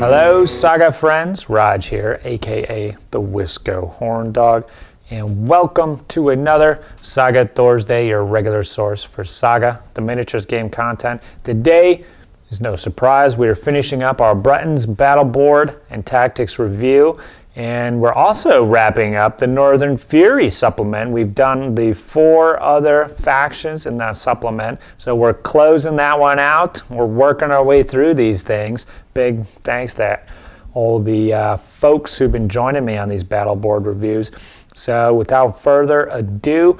Hello, Saga friends. Rodge here, aka the Wisco Horn Dog, and welcome to another Saga Thursday, your regular source for Saga, the miniatures game content. Today is no surprise. We are finishing up our Breton Battle board and tactics review, and we're also wrapping up the Northern Fury supplement. We've done the 4 other factions in that supplement, so we're closing that one out. We're working our way through these things. Big thanks to all the folks who've been joining me on these battle board reviews. So without further ado,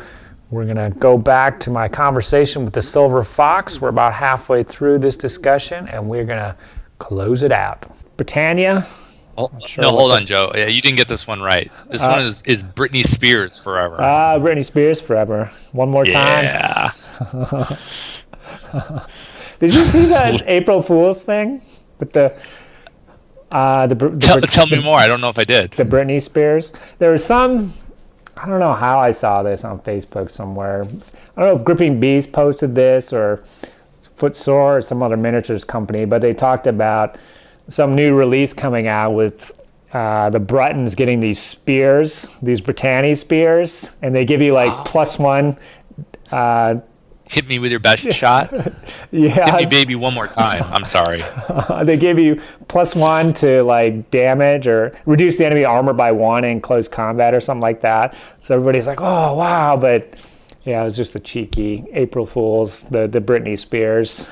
we're going to go back to my conversation with the Silver Fox. We're about halfway through this discussion, and we're going to close it out. Britannia. No, hold on, Joe. Yeah, you didn't get this one right. This one is Britney Spears Forever. Britney Spears Forever. One more time. Yeah. Did you see that April Fool's thing with the Tell me more. I don't know if I did. The Britney Spears. There was some. I don't know how I saw this on Facebook somewhere. I don't know if Gripping Bees posted this or Footsore or some other miniatures company, but they talked about some new release coming out with the Bretons getting these spears, these BRITANNY spears, and they give you like +1. Hit me with your best shot. Yeah. Hit me, baby, one more time. I'm sorry. They give you +1 to like damage or reduce the enemy armor by 1 in close combat or something like that. So everybody's like, oh wow, but yeah, it was just a cheeky April Fool's, the Britney Spears.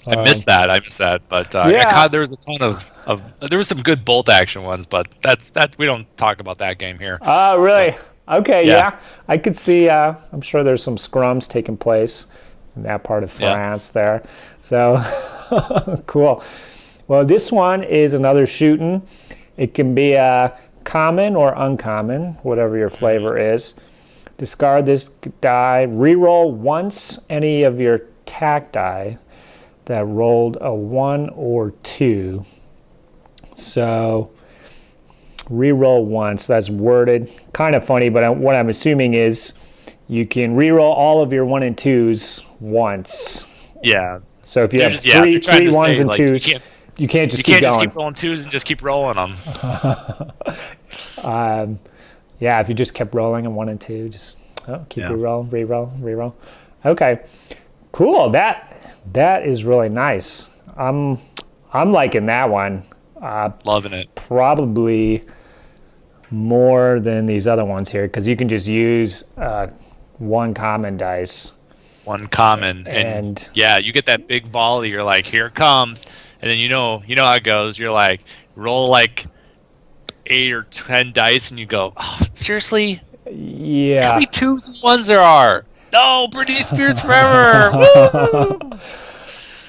I missed that, but yeah. There was a ton of there was some good bolt action ones, but that's we don't talk about that game here. Oh, really? But, okay, yeah. I could see. I'm sure there's some scrums taking place in that part of France there. So cool. Well, this one is another shooting. It can be common or uncommon, whatever your flavor is. Discard this die. Reroll once any of your tack die that rolled a 1 or 2. So reroll once. That's worded kind of funny, but what I'm assuming is you can reroll all of your 1 and 2s once. Yeah. So if you have three 1s and 2s, you can't just keep going. Just keep rolling 2s and just keep rolling them. Yeah, if you just kept rolling in 1 and 2, just keep reroll. Okay, cool. That is really nice. I'm liking that one. Loving it. Probably more than these other ones here because you can just use 1 common dice. 1 common, and yeah, you get that big volley. You're like, here it comes, and then you know how it goes. You're like, roll like 8 or 10 dice, and you go, oh, seriously? Yeah. How many 2s and 1s there are? No, Britney Spears Forever. Woo!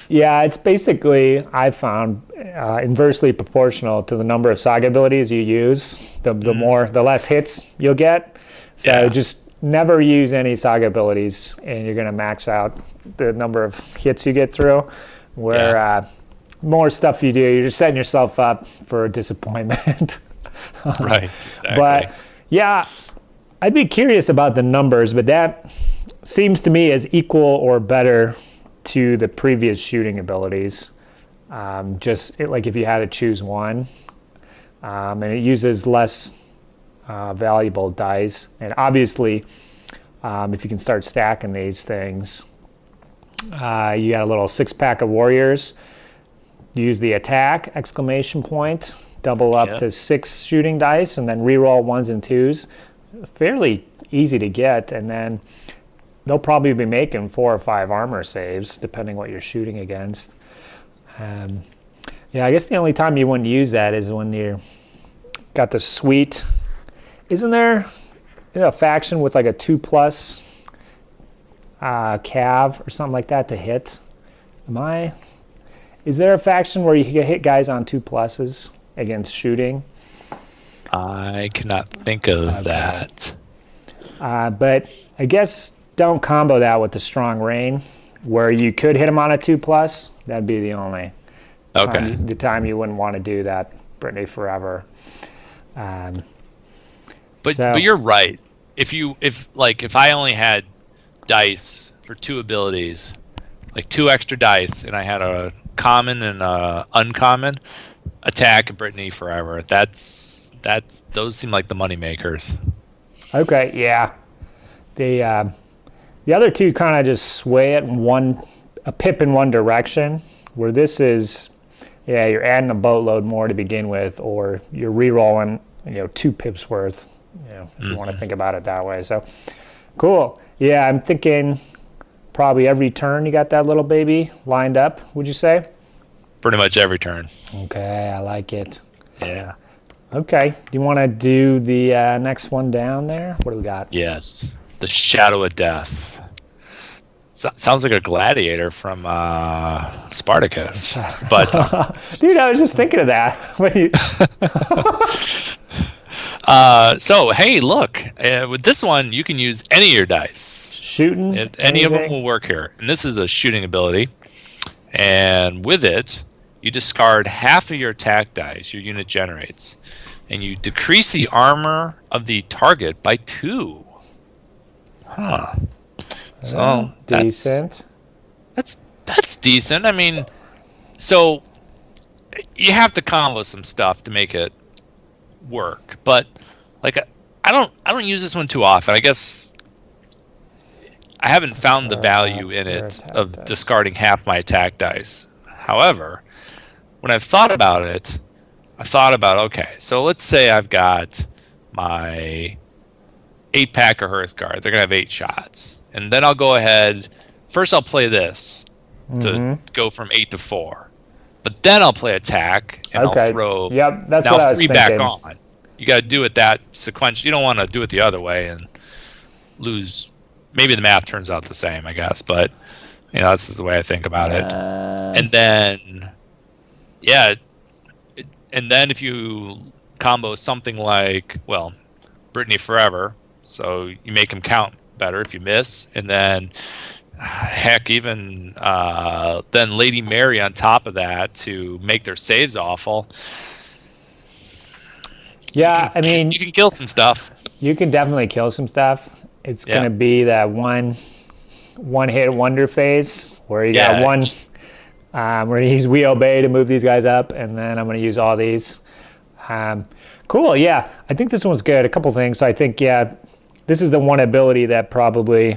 Yeah, it's basically, I found, inversely proportional to the number of Saga abilities you use. The less hits you'll get. So just never use any Saga abilities, and you're going to max out the number of hits you get through. Where more stuff you do, you're just setting yourself up for a disappointment. Right, exactly. But yeah, I'd be curious about the numbers, but that seems to me as equal or better to the previous shooting abilities. Like if you had to choose one, and it uses less valuable dice. And obviously, if you can start stacking these things, you got a little 6-pack of warriors. Use the attack, ! Double up to 6 shooting dice, and then reroll 1s and 2s. Fairly easy to get, and then they'll probably be making 4 or 5 armor saves, depending what you're shooting against. Yeah, I guess the only time you wouldn't use that is when you got the sweet. Isn't there a faction with like a 2+ cav or something like that to hit? Is there a faction where you can hit guys on 2+ against shooting? I cannot think of that. But I guess don't combo that with the strong rain, where you could hit them on a 2+. That'd be the only time you wouldn't want to do that. Britney Forever. But you're right. If I only had dice for 2 abilities, like 2 extra dice, and I had a common and uncommon, attack and Brittany Forever. Those seem like the money makers. Okay, yeah. The other two kind of just sway it a pip in one direction, where this is, you're adding a boatload more to begin with, or you're re-rolling, 2 pips worth, if you want to think about it that way. So, cool. Yeah, I'm thinking probably every turn you got that little baby lined up, would you say? Pretty much every turn. Okay, I like it. Yeah. Okay, do you want to do the next one down there? What do we got? Yes, the Shadow of Death. Sounds like a gladiator from Spartacus. But dude, I was just thinking of that. So hey, look, with this one you can use any of your dice. Shooting. Any of them will work here, and this is a shooting ability. And with it, you discard half of your attack dice your unit generates, and you decrease the armor of the target by 2. Huh. So decent. That's decent. I mean, so you have to combo some stuff to make it work, but like I don't use this one too often. I guess I haven't found the value in it of discarding half my attack dice. However, when I've thought about it, okay, so let's say I've got my 8-pack of Hearthguard. They're gonna have 8 shots. And then I'll go ahead. First, I'll play this to go from 8 to 4. But then I'll play attack, and I'll throw that's what I was 3 thinking. back on. You got to do it that sequential. You don't want to do it the other way and lose. Maybe the math turns out the same, I guess. But this is the way I think about it. And then, and then if you combo something like, Brittany Forever, so you make them count better if you miss, and then heck, even then Lady Mary on top of that to make their saves awful. Yeah, I mean, you can kill some stuff. You can definitely kill some stuff. It's gonna be that one hit wonder phase where you got one where we obey to move these guys up, and then I'm gonna use all these. Cool. Yeah, I think this one's good. A couple things. So I think this is the one ability that probably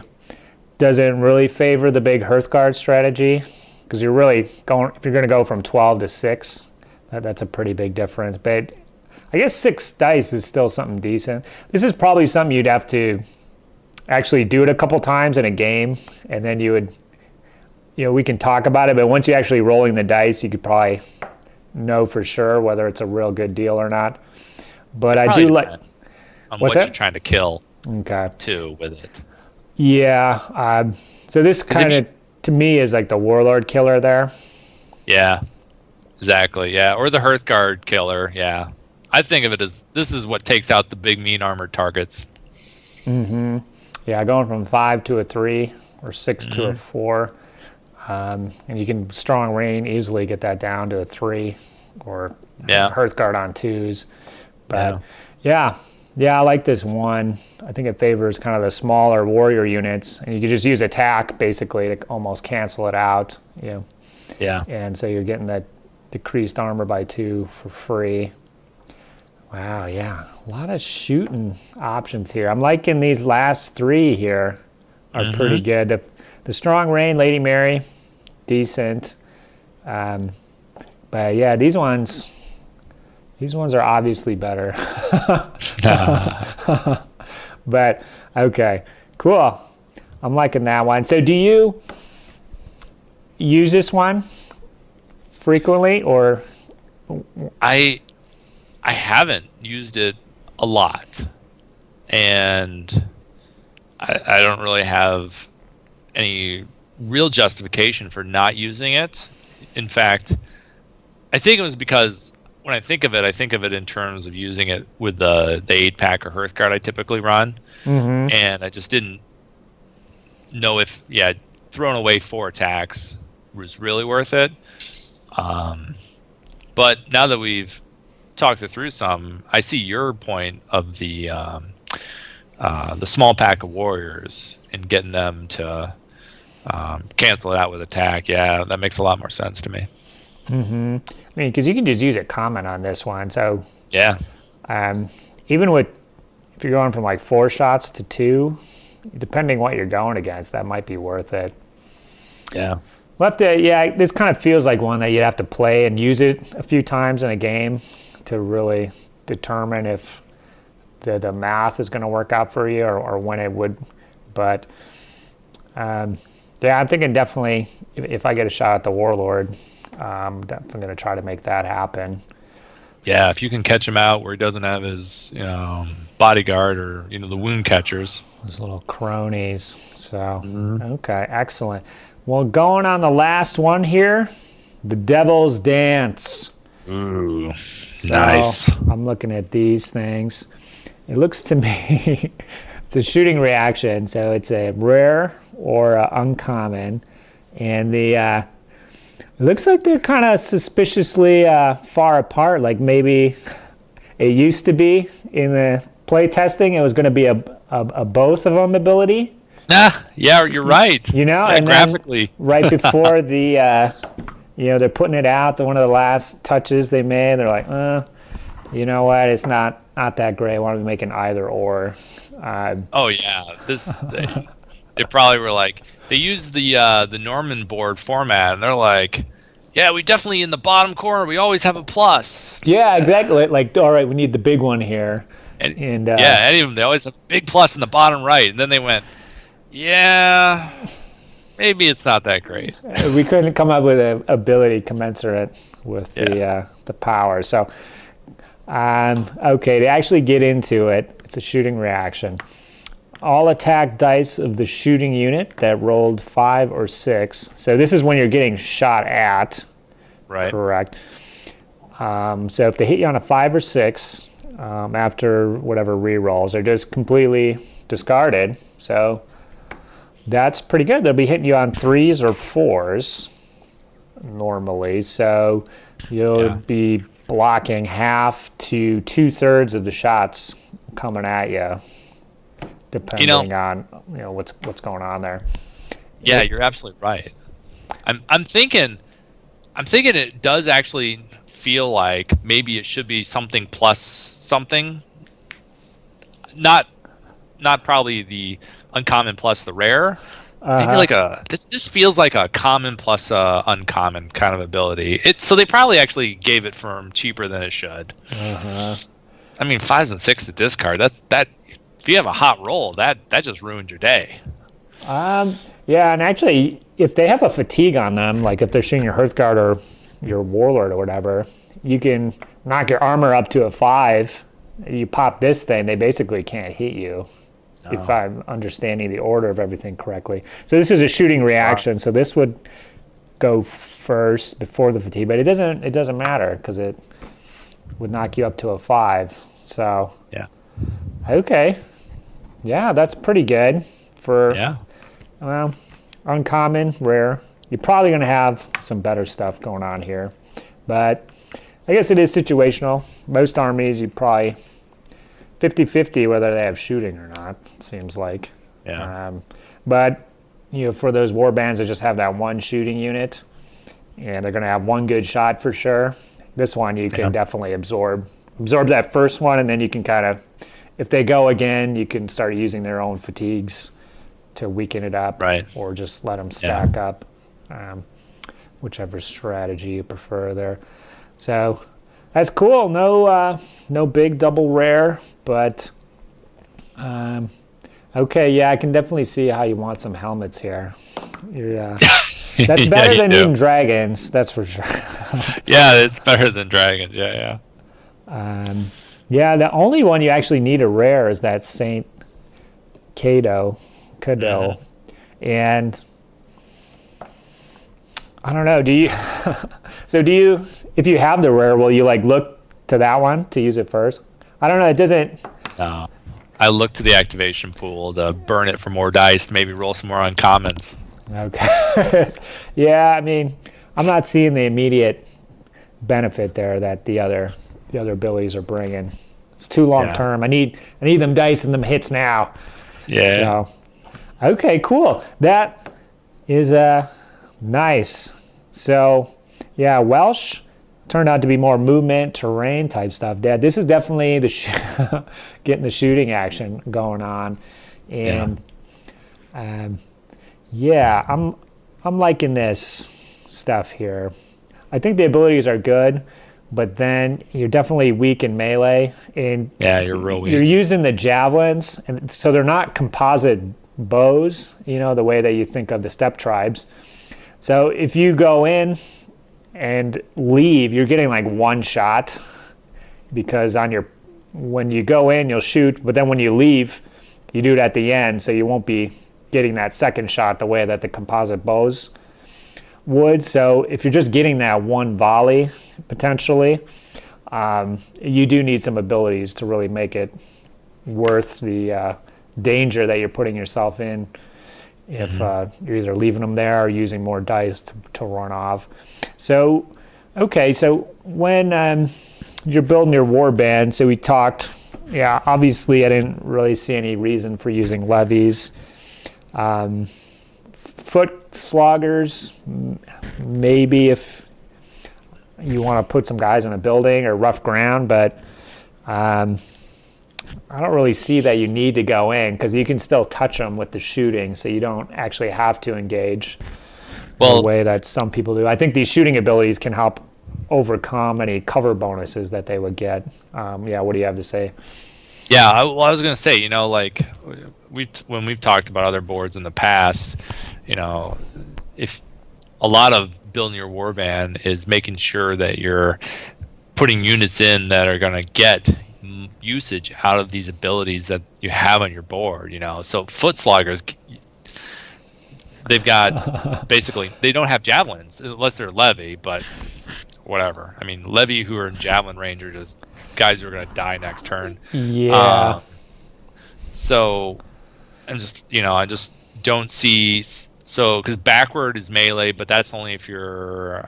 doesn't really favor the big Hearthguard strategy, because you're really going, if you're going to go from 12 to 6, that's a pretty big difference. But I guess 6 dice is still something decent. This is probably something you'd have to actually do it a couple times in a game, and then you would, we can talk about it, but once you're actually rolling the dice, you could probably know for sure whether it's a real good deal or not. But I do like on what you're trying to kill. Okay. Too with it. Yeah. So this kind of to me is like the Warlord killer there. Yeah. Exactly. Yeah. Or the Hearthguard killer. Yeah. I think of it as this is what takes out the big mean armored targets. Mm-hmm. Yeah, going from 5 to a 3 or 6 to a 4. And you can strong rain easily get that down to a 3 or Hearthguard on 2s. But yeah, I like this one. I think it favors kind of the smaller warrior units, and you can just use attack basically to almost cancel it out. Yeah. And so you're getting that decreased armor by 2 for free. Wow, yeah, a lot of shooting options here. I'm liking these last 3 here are pretty good. The strong rain, Lady Mary, decent. But yeah, these ones are obviously better. But okay, cool. I'm liking that one. So do you use this one frequently, or? I haven't used it a lot, and I don't really have any real justification for not using it. In fact, I think it was because when I think of it in terms of using it with the 8-pack or Hearthguard I typically run, and I just didn't know if throwing away 4 attacks was really worth it. But now that we've talked it through some, I see your point of the small pack of warriors and getting them to cancel it out with attack. Yeah, that makes a lot more sense to me. Mm-hmm. I mean, because you can just use a comment on this one. So Yeah. Even if you're going from like 4 shots to 2, depending what you're going against, that might be worth it. Yeah. This kind of feels like one that you'd have to play and use it a few times in a game to really determine if the math is going to work out for you or when it would. But I'm thinking definitely if I get a shot at the Warlord, I'm definitely going to try to make that happen. Yeah, if you can catch him out where he doesn't have his bodyguard or the wound catchers. Those little cronies. So, Okay, excellent. Well, going on the last one here, the Devil's Dance. Ooh, So, nice. I'm looking at these things. It looks to me, it's a shooting reaction, so it's a rare or uncommon, and it looks like they're kind of suspiciously far apart. Like maybe it used to be in the play testing, it was going to be a both of them ability. Yeah, you're right. And graphically, right before they're putting it out. One of the last touches they made, they're like, you know what? It's not that great. Why don't we make an either or? Oh yeah, they probably were like they used the Norman board format, and they're like, yeah, we definitely in the bottom corner we always have a plus. Yeah, exactly. Like, all right, we need the big one here. And any of them, they always have a big plus in the bottom right, and then they went, yeah, maybe it's not that great. We couldn't come up with an ability commensurate with the power. So, okay, to actually get into it, it's a shooting reaction. All attack dice of the shooting unit that rolled 5 or 6. So this is when you're getting shot at. Right. Correct. So if they hit you on a 5 or 6, after whatever re-rolls, they're just completely discarded. So that's pretty good. They'll be hitting you on 3s or 4s normally. So you'll be blocking half to 2/3 of the shots coming at you, depending on what's going on there. Yeah, you're absolutely right. I'm thinking it does actually feel like maybe it should be something plus something. Not probably the uncommon plus the rare. Maybe like this feels like a common plus uncommon kind of ability. So they probably actually gave it for them cheaper than it should. I mean, 5s and 6s to discard. That. If you have a hot roll, that just ruined your day. Yeah, and actually, if they have a fatigue on them, like if they're shooting your Hearthguard or your Warlord or whatever, you can knock your armor up to a 5. You pop this thing, they basically can't hit you. If I'm understanding the order of everything correctly. So this is a shooting reaction. So this would go first before the fatigue, but it doesn't matter because it would knock you up to a 5. So yeah, okay, yeah, that's pretty good for uncommon, rare. You're probably going to have some better stuff going on here, but I guess it is situational. Most armies, you probably 50-50 whether they have shooting or not, it seems like. Yeah. But for those war bands that just have that one shooting unit, and they're going to have one good shot for sure. This one you can definitely absorb that first one, and then you can kind of, if they go again, you can start using their own fatigues to weaken it up, or just let them stack up, whichever strategy you prefer there. So that's cool. No big double rare, but okay, yeah, I can definitely see how you want some helmets here. That's better than needing dragons, that's for sure. Yeah, it's better than dragons. Yeah. The only one you actually need a rare is that Saint Cato, and I don't know. Do you? If you have the rare, will you look to that one to use it first? I don't know. It doesn't. No, I look to the activation pool to burn it for more dice, maybe roll some more uncommons. Okay. Yeah, I mean, I'm not seeing the immediate benefit there that the other abilities are bringing. It's too long term. I need them dice and them hits now. Yeah. So, okay, cool. That is nice. So Yeah, Welsh turned out to be more movement, terrain type stuff. Dad, this is definitely getting the shooting action going on, and I'm liking this stuff here. I think the abilities are good, but then you're definitely weak in melee, and you're real weak. You're using the javelins, and so they're not composite bows, the way that you think of the steppe tribes. So if you go in and leave, you're getting like one shot, because when you go in, you'll shoot, but then when you leave, you do it at the end, so you won't be getting that second shot the way that the composite bows would. So if you're just getting that one volley, potentially, you do need some abilities to really make it worth the danger that you're putting yourself in if you're either leaving them there or using more dice to run off. So, okay, so when you're building your warband, so we talked, obviously I didn't really see any reason for using levies. Foot sloggers, maybe if you want to put some guys in a building or rough ground, but I don't really see that you need to go in, because you can still touch them with the shooting, so you don't actually have to engage the way that some people do. I think these shooting abilities can help overcome any cover bonuses that they would get. What do you have to say? Yeah, I was going to say, like when we've talked about other boards in the past, if a lot of building your warband is making sure that you're putting units in that are going to get usage out of these abilities that you have on your board, So foot sloggers, they've got basically, they don't have javelins unless they're levy, but whatever. I mean, levy who are in javelin range are just guys who are going to die next turn. Yeah. So I'm just, I just don't see. So because backward is melee, but that's only if you're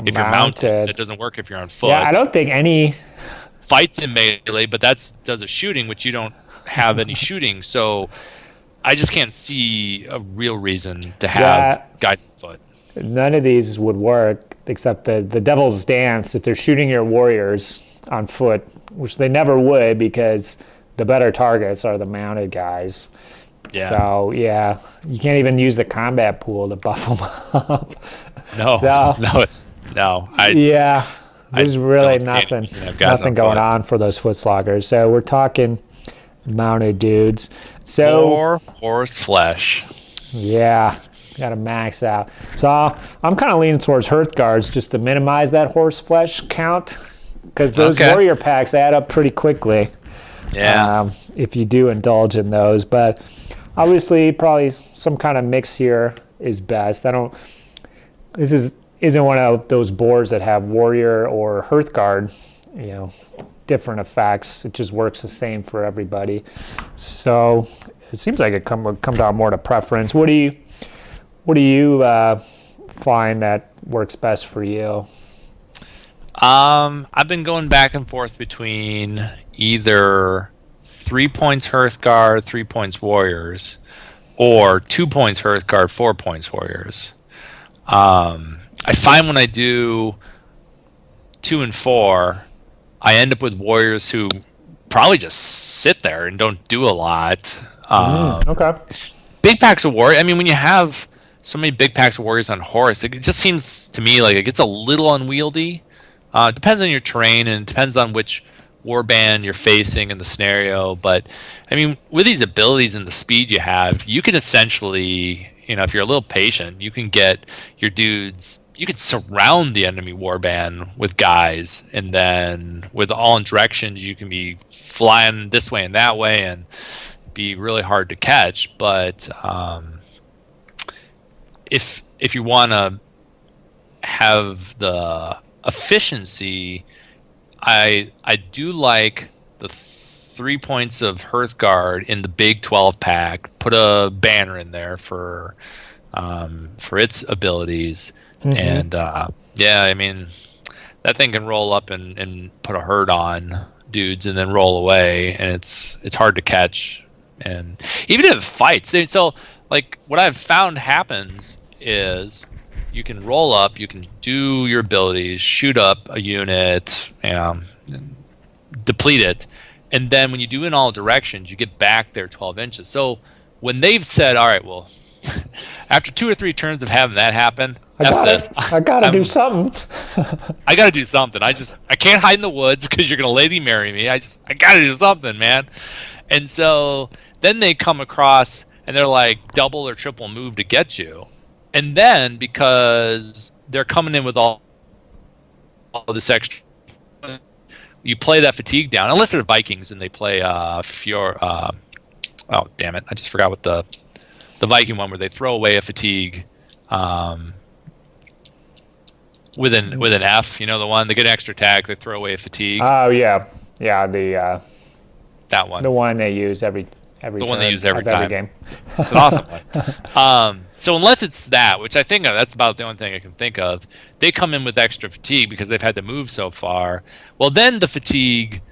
you're mounted. That doesn't work if you're on foot. Yeah, I don't think any fights in melee, but that's does a shooting, which you don't have any shooting. So I just can't see a real reason to have guys on foot. None of these would work except the Devil's Dance if they're shooting your warriors on foot, which they never would, because the better targets are the mounted guys. Yeah. So, you can't even use the combat pool to buff them up. There's really nothing going on for those foot sloggers. So we're talking mounted dudes. So more horse flesh. Yeah, got to max out. So I'm kind of leaning towards Hearthguards just to minimize that horse flesh count, because those warrior packs add up pretty quickly. Yeah. If you do indulge in those, but obviously probably some kind of mix here is best. This isn't one of those boards that have warrior or Hearthguard, different effects. It just works the same for everybody. So it seems like it would come down more to preference. What do you find that works best for you? I've been going back and forth between either 3 points Hearthguard, 3 points Warriors, or 2 points Hearthguard, 4 points Warriors. I find when I do 2 and 4, I end up with Warriors who probably just sit there and don't do a lot. Big packs of Warriors. I mean, when you have so many big packs of Warriors on horse, it just seems to me like it gets a little unwieldy. It depends on your terrain and it depends on which warband you're facing in the scenario. But I mean, with these abilities and the speed you have, you can essentially, if you're a little patient, you can get your dudes. You could surround the enemy warband with guys, and then with all in directions, you can be flying this way and that way, and be really hard to catch. But if you want to have the efficiency, I do like the 3 points of Hearthguard in the big 12 pack. Put a banner in there for its abilities. Mm-hmm. And I mean, that thing can roll up and put a herd on dudes and then roll away, and it's hard to catch. And even if it fights, so like what I've found happens is you can roll up, you can do your abilities, shoot up a unit, deplete it, and then when you do in all directions, you get back there 12 inches. So when they've said, all right, well, after 2 or 3 turns of having that happen, I gotta do something. I gotta do something. I can't hide in the woods because you're gonna lady marry me. I gotta do something, man. And so then they come across and they're like double or triple move to get you. And then because they're coming in with all this extra, you play that fatigue down. Unless they're Vikings and they play oh damn it, I just forgot what the Viking one where they throw away a fatigue with an F, the one they get an extra tag, they throw away a fatigue. Oh yeah, that one, the one they use every game. It's an awesome one. So unless it's that, which I think that's about the only thing I can think of, they come in with extra fatigue because they've had to move so far. Well, then the fatigue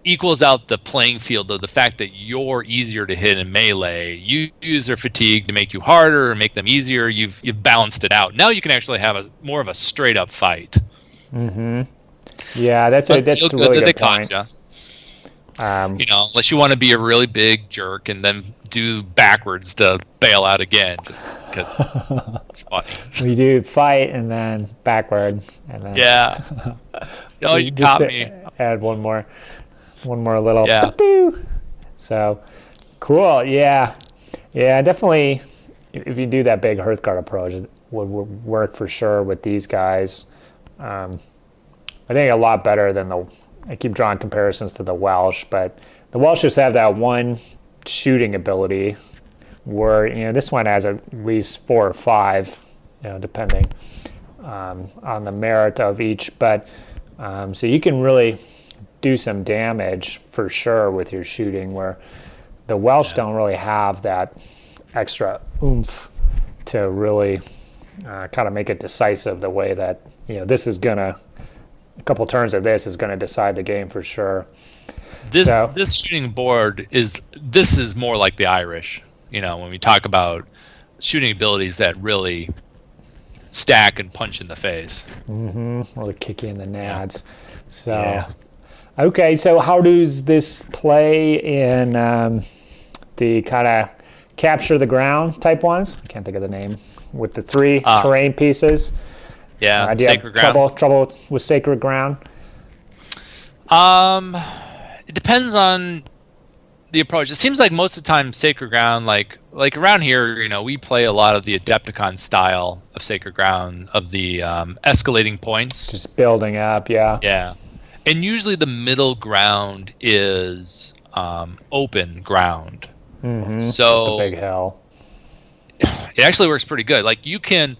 equals out the playing field of the fact that you're easier to hit in melee. You use their fatigue to make you harder or make them easier. You've balanced it out. Now you can actually have more of a straight up fight. Mm-hmm. Yeah, that's a really good point. Unless you want to be a really big jerk and then do backwards to bail out again, just because it's funny. We do fight and then backward, and then oh, you caught me. Add one more little. Yeah. So cool. Yeah. Definitely. If you do that big Hearthguard approach, it would work for sure with these guys. I think a lot better than I keep drawing comparisons to the Welsh, but the Welsh just have that one shooting ability where, this one has at least 4 or 5, depending on the merit of each. But so you can really do some damage for sure with your shooting, where the Welsh don't really have that extra oomph to really kind of make it decisive the way that, this is going to, a couple turns of this is going to decide the game for sure. This shooting board is more like the Irish, when we talk about shooting abilities that really stack and punch in the face. Mm-hmm. Or kick you in the nads. Yeah. So, okay, so how does this play in the kind of capture the ground type ones? I can't think of the name. With the 3 terrain pieces. Yeah, do you Sacred have Ground. trouble with Sacred Ground? It depends on the approach. It seems like most of the time Sacred Ground, like around here, we play a lot of the Adepticon style of Sacred Ground, of the escalating points. Just building up, yeah. Yeah. And usually the middle ground is open ground. Mm-hmm. So the big hill. It actually works pretty good. Like you can,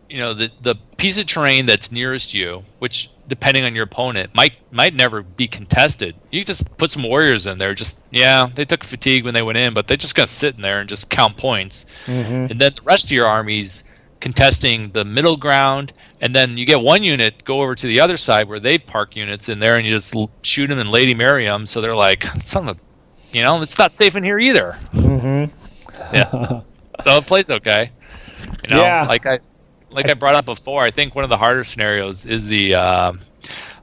the piece of terrain that's nearest you, which depending on your opponent might never be contested. You just put some warriors in there. They took fatigue when they went in, but they're just gonna sit in there and just count points. Mm-hmm. And then the rest of your army's contesting the middle ground, and then you get one unit go over to the other side where they park units in there, and you just shoot them and Lady Mary them. So they're like, it's not safe in here either. Mm-hmm. Yeah. So it plays okay. Like I brought up before, I think one of the harder scenarios is the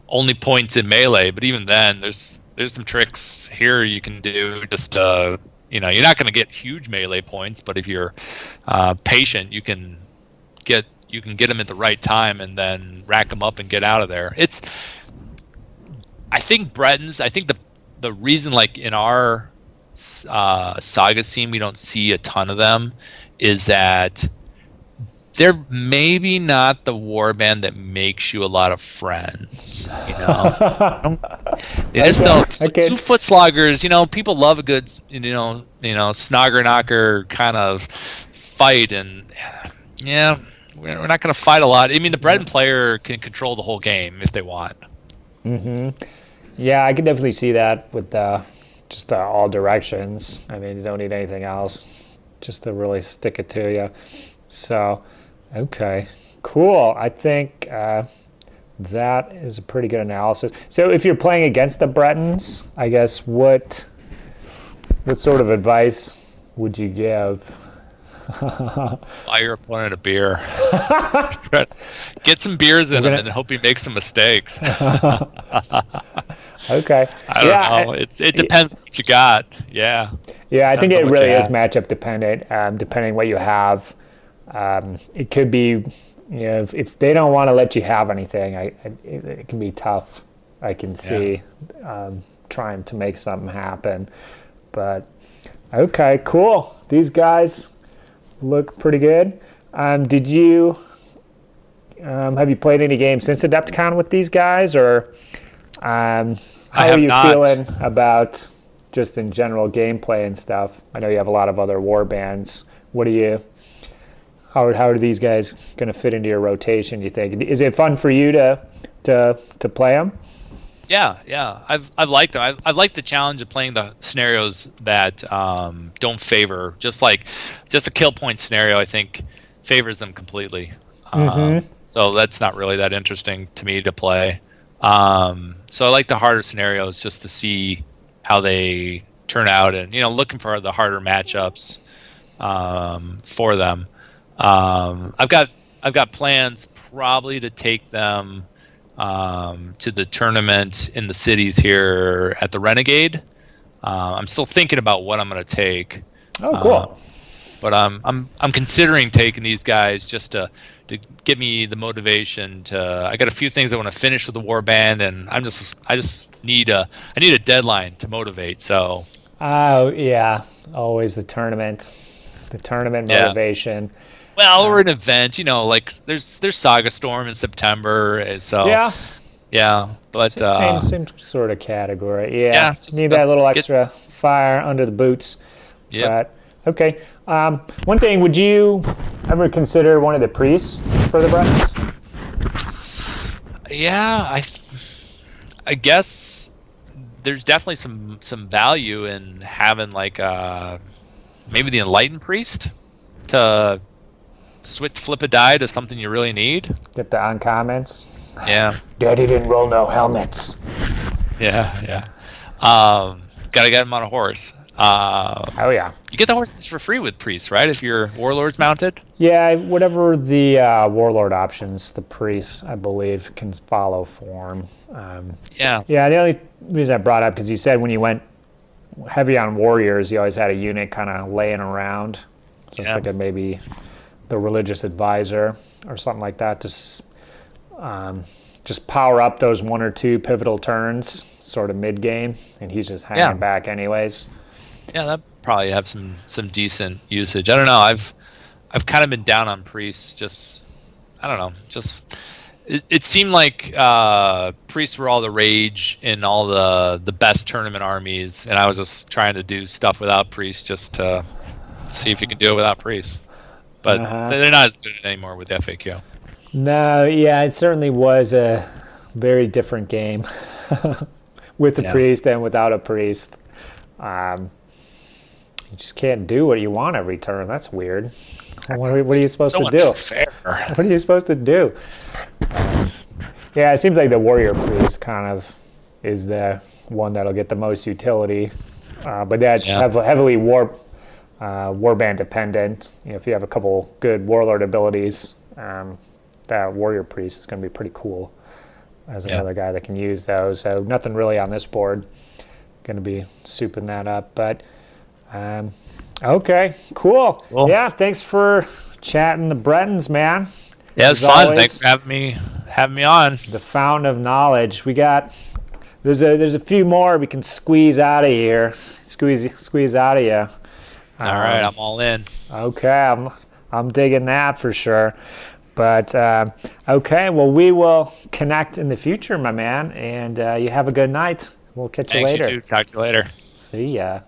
only points in melee. But even then, there's some tricks here you can do. Just you're not going to get huge melee points, but if you're patient, you can get them at the right time and then rack them up and get out of there. I think Bretons. I think the reason, like in our Saga scene, we don't see a ton of them, is that they're maybe not the warband that makes you a lot of friends. They just don't. 2-foot sloggers, people love a good, snogger knocker kind of fight, and we're not going to fight a lot. I mean, the Breton player can control the whole game if they want. Mm-hmm. Yeah, I can definitely see that with just all directions. I mean, you don't need anything else just to really stick it to you. So, okay, cool. I think that is a pretty good analysis. So if you're playing against the Bretons, I guess what sort of advice would you give? Buy your opponent a beer. Get some beers in him and hope he makes some mistakes. Okay. I don't know. It depends what you got. Yeah. Yeah, I think it really is matchup dependent. Depending what you have, it could be, if they don't want to let you have anything, it can be tough. I can see trying to make something happen. But okay, cool. These guys look pretty good. Did you have you played any games since Adepticon with these guys, or how are you feeling about just in general gameplay and stuff? I know you have a lot of other war bands. How are these guys going to fit into your rotation, do you think? Is it fun for you to play them? Yeah. I've liked them. I've liked the challenge of playing the scenarios that don't favor, just a kill point scenario, I think favors them completely. So that's not really that interesting to me to play. So I like the harder scenarios just to see how they turn out, and looking for the harder matchups for them. I've got plans probably to take them to the tournament in the cities here at the Renegade. I'm still thinking about what I'm going to take. Oh, cool. But I'm considering taking these guys just to give me the motivation to. I got a few things I want to finish with the war band, and I just need a deadline to motivate. So. Oh yeah, always the tournament motivation. Well, or an event, like there's Saga Storm in September, so yeah, but same sort of category. Yeah, need that little extra fire under the boots. Yeah. Okay. One thing, would you ever consider one of the priests for the Bretons? Yeah, I guess there's definitely some value in having maybe the Enlightened Priest to flip a die to something you really need. Get the uncommons. Yeah. Daddy didn't roll no helmets. Yeah. Gotta get him on a horse. Oh yeah. You get the horses for free with priests, right? If your warlord's mounted. Yeah, whatever the warlord options, the priests, I believe, can follow form. Yeah. Yeah. The only reason I brought up, because you said when you went heavy on warriors, you always had a unit kind of laying around. So it's like maybe the religious advisor or something like that. Just power up those one or two pivotal turns, sort of mid game, and he's just hanging back anyways. Yeah, that probably have some decent usage. I don't know. I've kind of been down on priests. It seemed like priests were all the rage in all the best tournament armies, and I was just trying to do stuff without priests just to see if you can do it without priests. But they're not as good anymore with FAQ. No, yeah, it certainly was a very different game with a priest and without a priest. You just can't do what you want every turn. That's weird. What are you supposed to do? Unfair. What are you supposed to do? Yeah, it seems like the warrior priest kind of is the one that'll get the most utility, but that's heavily warband dependent. If you have a couple good warlord abilities, that warrior priest is going to be pretty cool as another guy that can use those. So nothing really on this board. Going to be souping that up, but okay, cool. Yeah, thanks for chatting the Bretons, man. Yeah, it was fun. Thanks for having me on. The fountain of knowledge. There's a few more we can squeeze out of here. Squeeze out of you. All right, I'm all in. Okay, I'm digging that for sure. But okay, well, we will connect in the future, my man, and you have a good night. We'll catch you later. Thanks, you too. Talk to you later. See ya.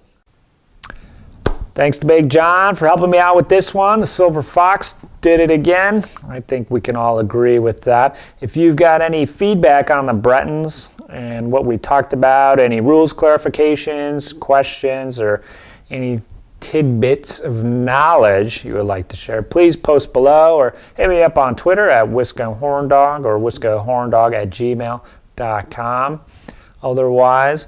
Thanks to Big John for helping me out with this one. The Silver Fox did it again. I think we can all agree with that. If you've got any feedback on the Bretons and what we talked about, any rules clarifications, questions, or any tidbits of knowledge you would like to share, please post below or hit me up on Twitter at WhiskaHorndog or WhiskaHorndog@gmail.com. Otherwise,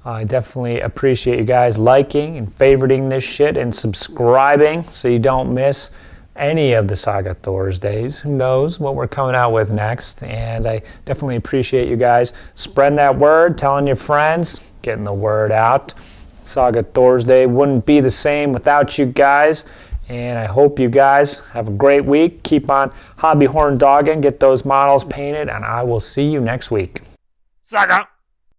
I definitely appreciate you guys liking and favoriting this shit and subscribing so you don't miss any of the Saga Thursdays. Who knows what we're coming out with next? And I definitely appreciate you guys spreading that word, telling your friends, getting the word out. Saga Thursday wouldn't be the same without you guys. And I hope you guys have a great week. Keep on hobby horn dogging, get those models painted, and I will see you next week. Saga!